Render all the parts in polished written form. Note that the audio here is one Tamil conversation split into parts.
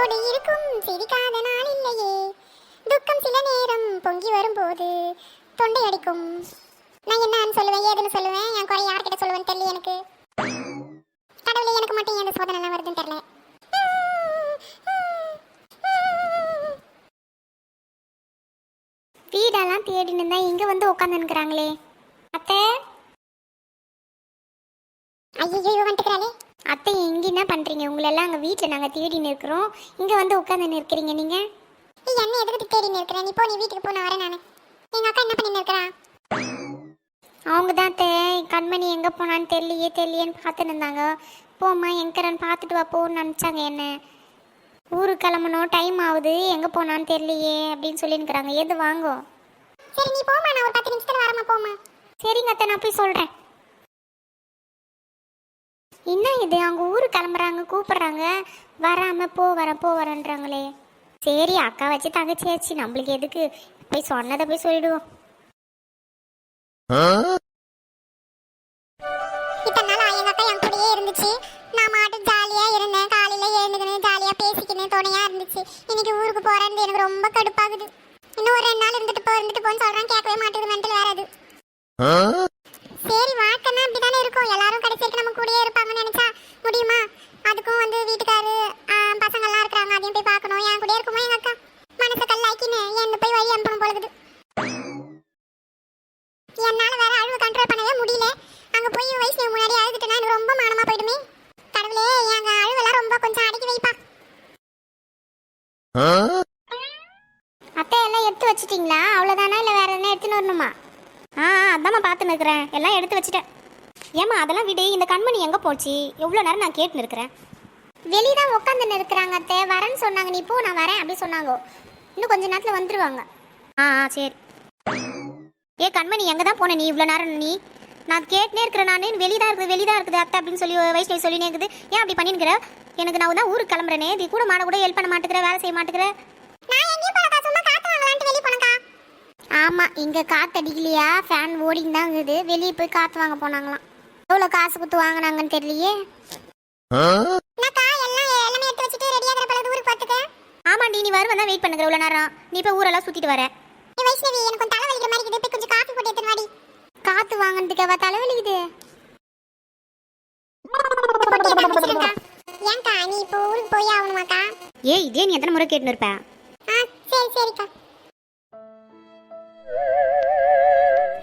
சிரிப்போடு இருக்கும் சிரிக்காத நாள் இல்லையே, துக்கம் சில நேரம் பொங்கி வரும்போது தொண்டை அடிக்கும். நான் என்னன்னு சொல்லுவேன், ஏதுன்னு சொல்லுவேன், என் குறை யார்கிட்ட சொல்லுவேன்னு தெரியல எனக்கு. கடவுளே, எனக்கு மட்டும் ஏன் சோதனை எல்லாம் வருதுன்னு தெரியல. வீடெல்லாம் தேடின்னு இருந்தா இங்க வந்து உட்காந்துருக்கிறாங்களே. அத்தை, ஐயோ வந்துக்கிறாளே. அத்தை, எங்க என்ன பண்றீங்க? உங்களெல்லாம் அங்க வீட்டுல நாங்க தேடின்னு இருக்கிறோம், இங்க வந்து உட்காந்து இருக்கிறீங்க நீங்க. என்ன எதுக்கு தேடின்னு இருக்கிறேன்? நீ போ, நீ வீட்டுக்கு போ, நான் வரேன். நானு எங்க அக்கா என்ன பண்ணி இருக்கிறா? அவங்க தான் கண்மணி எங்க போனான்னு தெரியலையேன்னு பார்த்துட்டு இருந்தாங்க. போம்மா எங்கன்னு பார்த்துட்டு வா போன்னு நினச்சாங்க. என்ன ஊருக்கு கிளம்பணும், டைம் ஆகுது, எங்கே போனான்னு தெரியலையே அப்படின்னு சொல்லியிருக்கிறாங்க. எது வாங்கோ? சரி நீ போமா, நான் ஒரு 10 நிமிஷத்துல வரமா. போமா. சரிங்க அத்தை, நான் போய் சொல்கிறேன். என்ன இது, அவங்க ஊருக்கு கிளம்புறாங்க, கூப்பிட்றாங்க, வராமல் வரேன்றாங்களே. சரி, அக்கா வச்சு தங்கச்சியாச்சு, நம்மளுக்கு எதுக்கு, போய் சொன்னதை போய் சொல்லிடுவோம். இத்தனை நாள் எங்க அக்கா என் கூடயே இருந்துச்சு, நான் மாட்டு ஜாலியா இருந்தேன். காலையில எழுந்துக்கணும், ஜாலியா பேசிக்கணும், துணையா இருந்துச்சு. இன்னைக்கு ஊருக்கு போறேன்னு எனக்கு ரொம்ப கடுப்பாகுது. இன்னும் ஒரு 2 நாள் இருந்துட்டு போன்னு சொல்றான், கேட்கவே மாட்டேங்குது. மெண்டல் வேற அது. சரி, வாழ்க்கைன்னா அப்படித்தானே இருக்கும். எல்லாரும் கடைசி வரைக்கும் நம்ம கூடயே இருப்பாங்கன்னு நினைச்சா முடியுமா? அதுக்கும் வந்து வீட்டுக்காரு பசங்க எல்லாம் இருக்கிறாங்க, அதையும் போய் பார்க்கணும். என் கூட இருக்குமா எங்க அக்கா? மனசை கல்லாக்கின்னு என்ன போய் வழி அனுப்பணும் போலகுது. என்னால வேற அழுவு கண்ட்ரோல் பண்ணவே முடியல. அங்க போய் வயசு முன்னாடி அழுதுட்டேன்னா எனக்கு ரொம்ப மானமா போயிடுமே. கடவுளே, எங்க அழுவெல்லாம் ரொம்ப கொஞ்சம் அடக்கி வைப்பா. அத்தை, எல்லாம் எடுத்து வச்சிட்டீங்களா? அவ்வளவுதானா, இல்ல வேற என்ன எடுத்துன்னு வரணுமா? அதாம்மா பார்த்துன்னு இருக்கிறேன், எல்லாம் எடுத்து வச்சுட்டேன். ஏமா அதெல்லாம் விடு, இந்த கண்மணி எங்க போச்சு? எவ்வளவு நேரம் நான் கேட்டுன்னு இருக்கிறேன். வெளியதான் உட்காந்துன்னு இருக்கிறாங்க அத்தை, வரேன்னு சொன்னாங்க. நீ போ, நான் வரேன் அப்படி சொன்னாங்க. இன்னும் கொஞ்ச நேரத்துல வந்துருவாங்க. சரி. ஏ கண்மணி, எங்க தான் போன நீ இவ்வளோ நேரம்? நீ நான் கேட்டுனே இருக்கிறேன். நான் வெளியதான் இருக்குது அத்தை அப்படின்னு சொல்லி வயசுல சொல்லினே இருக்குது. ஏன் அப்படி பண்ணிருக்கிற? எனக்கு நான் தான் ஊருக்கு கிளம்புறேனே, இது கூட மாட கூட ஹெல்ப் பண்ண மாட்டேங்கிற, வேலை செய்ய மாட்டேங்கிற. ஆமா, இங்க காத்து அடிக்கலையா, ஃபேன் ஓடிங் தான் இருக்குது. வெளியே போய் காத்து வாங்க போனாங்களாம். எவ்வளவு காசு கொடுத்து வாங்கினாங்கன்னு தெரியலையே. ஆமாண்டி, நீ வருவா வெயிட் பண்ணுங்க. இவ்வளவு நேரம் நீ போய் ஊரெல்லாம் சுத்திட்டு வர. காத்து வாங்கினதுக்கு தலைவலிக்குது. ஏய், இதே நீ எத்தனை முறை கேட்டுன்னு இருப்ப?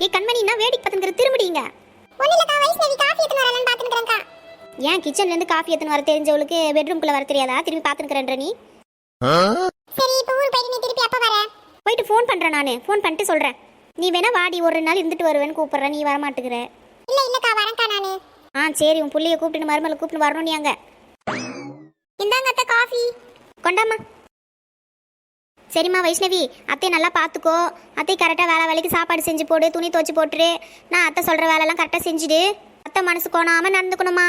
ஏய் கண்மணி, என்ன வேடிக்கை பார்த்துக்கிற? திரும்பிடுங்க. ஏன் கிச்சன்ல இருந்து காஃபி எடுத்துன்னு வர தெரிஞ்சவளுக்கு பெட்ரூம்குள்ள வர தெரியாதா? திரும்பி பார்த்துக்கிறேன்ற நீ. போயிட்டு ஃபோன் பண்றேன், நானு ஃபோன் பண்ணிட்டு சொல்றேன். நீ வேணா வாடி, ஒரு 2 நாள் இருந்துட்டு வருவேன்னு கூப்பிடுறேன், நீ வர மாட்டேங்கிற. சரி, உன் புள்ளைய கூப்பிட்டு மருமலை கூப்பிட்டு வரணும். நீ அங்க இந்தாங்க அத்தை, காஃபி கொண்டாமா. சரிம்மா வைஷ்ணவி, அத்தையை நல்லா பார்த்துக்கோ. அத்தை கரெக்டாக வேலைக்கு சாப்பாடு செஞ்சு போடு, துணி துவச்சி போட்டுரு. நான் அத்தை சொல்கிற வேலைலாம் கரெக்டாக செஞ்சுடு. அத்தை மனசு கோணாமல் நடந்துக்கணுமா?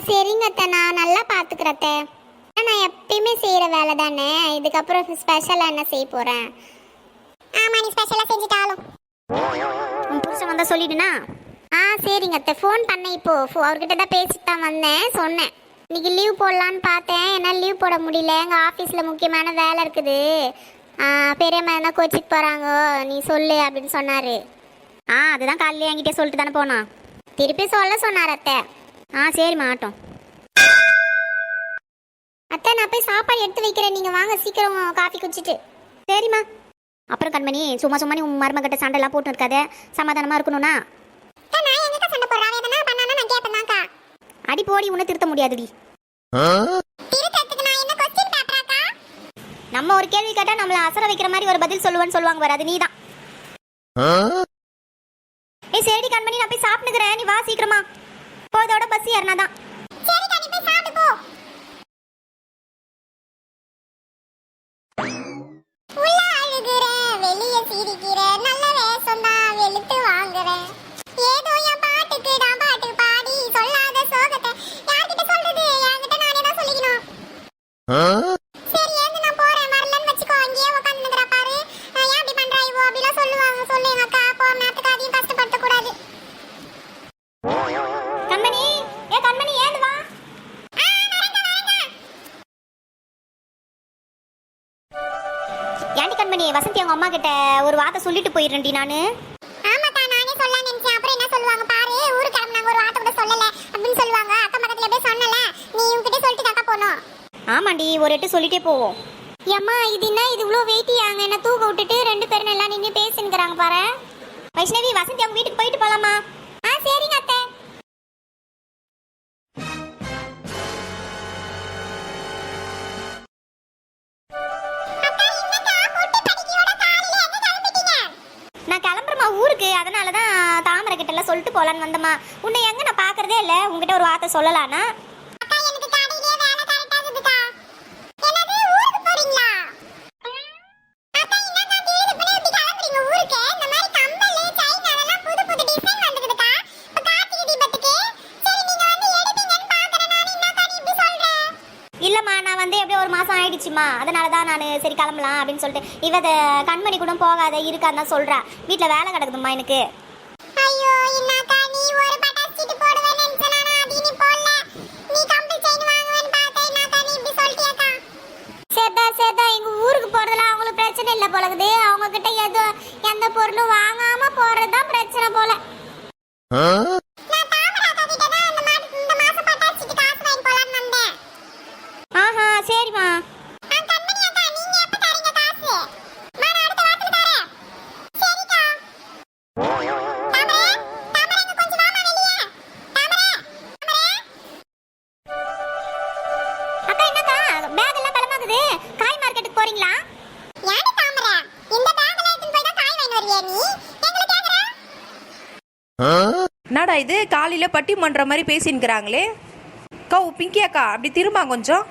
சரிங்க அத்தை, நான் நல்லா பார்த்துக்கிறேன் அத்தை. நான் எப்பயுமே செய்கிற வேலை தானே, இதுக்கப்புறம் ஸ்பெஷலாக என்ன செய்ய போகிறேன்? ஆமாம், நீ ஸ்பெஷலாக செஞ்சுட்டாலும் உன் புருஷன் வந்தால் சொல்லிடுனா? சரிங்க அத்தை, ஃபோன் பண்ணேன். இப்போது அவர்கிட்ட தான் பேசிட்டு தான் வந்தேன். சொன்னேன் இன்னைக்கு லீவ் போடலான்னு பார்த்தேன், என்னால் லீவ் போட முடியல. எங்கள் ஆஃபீஸில் முக்கியமான வேலை இருக்குது, பெரியம்மா என்ன கோச்சிக்கு போகிறாங்க, நீ சொல்லு அப்படின்னு சொன்னார். அதுதான் காலையில் என்கிட்ட சொல்லிட்டு தானே போனான். திருப்பி சொல்ல சொன்னார் அத்தை. சரிம்மா, ஆட்டம். அத்தை, நான் போய் சாப்பாடு எடுத்து வைக்கிறேன், நீங்கள் வாங்க சீக்கிரம் காஃபி குடிச்சிட்டு. சரிம்மா. அப்புறம் கண்மணி, சும்மா நீ உன் மருமகிட்ட சண்டைலாம் போட்டு இருக்காத, சமாதானமாக இருக்கணும்னா. அடி போடி, உன்னை திருத்த முடியாதுடி. நம்ம ஒரு கேள்வி கேட்டா நம்மள அசர வைக்கிற மாதிரி ஒரு பதில் சொல்லுவாங்க பாரு, அது நீதான். சரி கண்மணி, நான் போய் சாப்பிட்டுக்கிறேன், நீ வா சீக்கிரமா. போதோட பஸ் ஏறினாதான். வெளியே சிரிக்கிற நல்ல வேஷம் தான் வெளுத்து வாங்குறேன். ஏதோ என் பாட்டுக்கு நான் பாட்டு பாடி சொல்லாத சோகத்தை யார்கிட்ட சொல்றது? என்கிட்ட நானே தான் சொல்லிக்கணும். சரி, ஏந்து நான் போறேன். வரலன்னு வச்சுக்கோ, அங்கேயே உட்காந்துக்கிற பாரு. ஏன் அப்படி பண்றா இவோ அப்படிலாம் சொல்லுவாங்க. சொல்லு எங்க அக்கா, போ, நேரத்துக்கு அதையும் கஷ்டப்படுத்த கூடாது. கண்மணி, கண்மணி ஏந்து வா. வரேங்க. கண்மணி வசந்தி அவங்க அம்மா கிட்ட ஒரு வார்த்தை சொல்லிட்டு போயிடுறேன்டி நானு. ஆமாக்கா நானே சொல்ல நினைச்சேன். அப்புறம் என்ன சொல்லுவாங்க பாரு, ஊரு கிளம்புனாங்க ஒரு வார்த்தை கூட சொல்லல அப்படின்னு சொல்லுவாங்க. அக்கம் பக்கத்துல போய் சொன்னல, நீ இவங்கிட்ட சொல்லிட்டு தாக்கா போனோம். ஆமாண்டி ஒரு எட்டு சொல்லிட்டே போவோம். ஏம்மா இது என்ன இது இவ்வளோ வெயிட்டியாங்க, என்ன தூக்க விட்டுட்டு 2 பேரும் எல்லாம் நின்று பேசினுக்கிறாங்க பாரு. வைஷ்ணவி வசந்தி அவங்க வீட்டுக்கு போயிட்டு போலாமா? சரிங்க அத்தை. நான் கிளம்புறமா ஊருக்கு, அதனாலதான் தாமரை கிட்ட எல்லாம் சொல்லிட்டு போலான்னு வந்தம்மா. உன்னை எங்க நான் பாக்குறதே இல்ல, உங்ககிட்ட ஒரு வார்த்தை சொல்லலானா? இல்லம்மா நான் வந்து எப்படியும் ஒரு மாசம் ஆயிடுச்சுமா, அதனாலதான் நான் சரி கிளம்பலாம் அப்படின்னு சொல்லிட்டு. இவ கண்மணி கூட போகாத இருக்கான்னு தான் சொல்றா. வீட்டுல வேலை கிடக்குதுமா எனக்கு. ஐயோ என்னக்கா நீ ஒரு பட்டாசு சீட்டு போடுவேன்னு நினைச்சேனா, அது நீ போடல. நீ கம்பல் செயின் வாங்குவேன்னு பார்த்தேன். என்னக்கா நீ இப்படி சொல்லிட்டியாக்கா? சேதா எங்க ஊருக்கு போறதுல அவங்களுக்கு பிரச்சனை இல்ல போலகுது. அவங்க கிட்ட எந்த பொருளும் வாங்காம போறதுதான் பிரச்சனை போல. நான் தாமரை அக்கா கிட்ட தான் இந்த மாசம் பட்டாசு சீட்டு காசு வாங்கி போலான்னு வந்தேன். ஆஹா சரிம்மா. கண்மணி அக்கா நீங்க எப்ப தரீங்க காசு? நான் அடுத்த வாரத்துல தரேன். சரிக்கா. தாமரை இங்க கொஞ்சம் வாமா வெளியே. தாமரை. அக்கா என்னக்கா பேக் எல்லாம் பலமாகுது, காய் மார்க்கெட்டுக்கு போறீங்களா? யாரு தாமரை? இந்த பேக்ல எடுத்து போய் தான் காய் வாங்கி வரியா நீ? எங்களை கேக்குற? என்னடா இது காலையில பட்டி மன்ற மாதிரி பேசின்னுக்கிறாங்களே. கௌ பிங்கி அக்கா அப்படி திரும்ப கொஞ்சம்.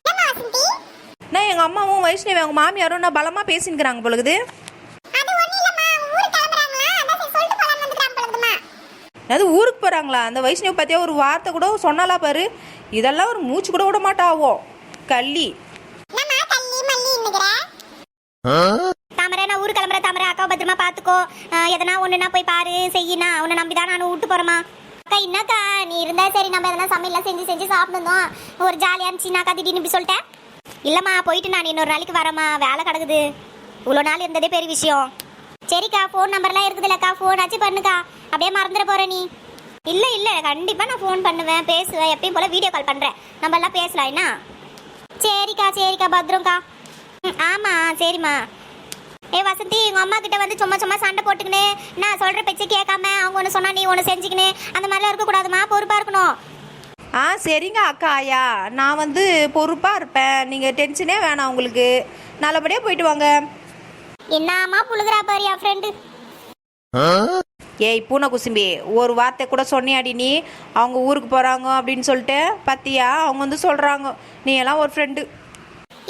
என்னம்மா வசந்தி? நான் எங்க அம்மாவும் வைஷ்ணவி அவங்க மாமியாரும் நான் பலமா பேசின்னுக்கிறாங்க பொழுது. அது ஒண்ணு இல்லம்மா, ஊருக்கு கிளம்புறாங்களா, அதான் சரி சொல்லிட்டு போலாம்னு வந்துட்டான் பொழுதுமா. அது ஊருக்கு போறாங்களா? அந்த வைஷ்ணவி பத்தியா ஒரு வார்த்தை கூட சொன்னாலா பாரு. இதெல்லாம் ஒரு மூச்சு கூட விட மாட்டாவோ கள்ளி. என்னம்மா தள்ளி மல்லி இன்னுக்குற? தாமரை நான் ஊருக்கு கிளம்புற. தாமரை அக்கா பத்திரமா பாத்துக்கோ. எதனா ஒண்ணுனா போய் பாரு செய்யினா. உன்னை நம்பிதான் நான் விட்டு போறேமா. அக்கா என்னக்கா நீ இருந்தா சரி, நம்ம எதனா சமையல்லாம் செஞ்சு சாப்பிடுந்தோம். ஒரு ஜாலியா இருந்துச்சுனாக்கா திடீர்னு இப்படி சொல்லிட்டேன். இல்லம்மா போயிட்டு நான் இன்னொரு நாளைக்கு வரேம்மா, வேலை கிடக்குது. இவ்வளோ நாள் இருந்ததே பெரிய விஷயம். சரிக்கா, ஃபோன் நம்பர்லாம் இருக்குதுல்லக்கா, ஃபோன் ஆச்சு பண்ணுக்கா. அப்படியே மறந்துட போற நீ. இல்ல கண்டிப்பா நான் ஃபோன் பண்ணுவேன், பேசுவேன். எப்பயும் போல வீடியோ கால் பண்றேன், நம்ம எல்லாம் பேசலாம் என்ன? சரிக்கா பத்ரம்க்கா. ஆமா சரிம்மா. வசந்தி எங்க அம்மா கிட்ட வந்து சும்மா சண்டை போட்டுக்கினு நான் சொல்ற பேச்சு கேட்காம அவங்க ஒன்று சொன்னா நீ ஒன்று செஞ்சுக்கினு அந்த மாதிரிலாம் இருக்கக்கூடாதுமா, பொறுப்பா இருக்கணும். சரிங்க அக்கா ஐயா, நான் வந்து பொறுப்பா இருப்பேன். நீங்க டென்ஷனே வேணாம், உங்களுக்கு நல்லபடியா போயிட்டு வாங்க. என்னம்மா புழுகுறா பாரு என் ஃப்ரெண்டு. ஏய் பூனை குசும்பி, ஒரு வார்த்தை கூட சொன்னியாடி நீ அவங்க ஊருக்கு போறாங்க அப்படின்னு சொல்லிட்டு? பத்தியா அவங்க வந்து சொல்றாங்க நீ எல்லாம் ஒரு ஃப்ரெண்டு.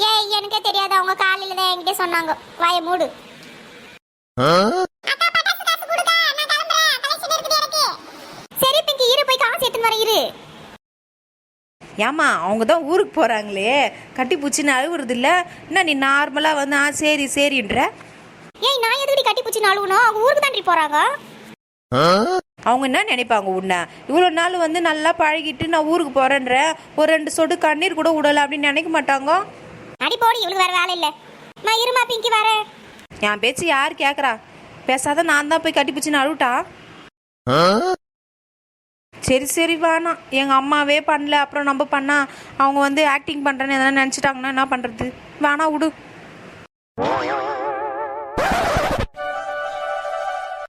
ஏய் எனக்கே தெரியாது, அவங்க காலையில தான் என்கிட்ட சொன்னாங்க. வாயை மூடு. சரி பிங்கி இரு, போய் காசு எடுத்துன்னு வர இரு. ஏமா அவங்க தான் ஊருக்கு போறாங்களே, கட்டி பூச்சின்னு அழுவுறது இல்ல என்ன? நீ நார்மலா வந்து சரி சரின்ற. ஏய் நான் எதுக்கடி கட்டி பூச்சி அழுவணும்? அவங்க ஊருக்கு தாண்டி போறாங்க. அவங்க என்ன நினைப்பாங்க உன்னை? இவ்வளோ நாள் வந்து நல்லா பழகிட்டு நான் ஊருக்கு போறேன்ற ஒரு 2 சொட்டு கண்ணீர் கூட விடல அப்படின்னு நினைக்க மாட்டாங்க. அடி போடி, இவளுக்கு வேற வேலை இல்லை. நான் இருமா பிங்கி வரேன். என் பேச்சு யார் கேட்குறா? பேசாத நான் தான் போய் கட்டி பூச்சின்னு அழுவிட்டா. சரி வேணாம், எங்கள் அம்மாவே பண்ணல, அப்புறம் நம்ம பண்ணா அவங்க வந்து ஆக்டிங் பண்ணுறேன்னு எதனா நினச்சிட்டாங்கன்னா என்ன பண்ணுறது? வேணா விடு.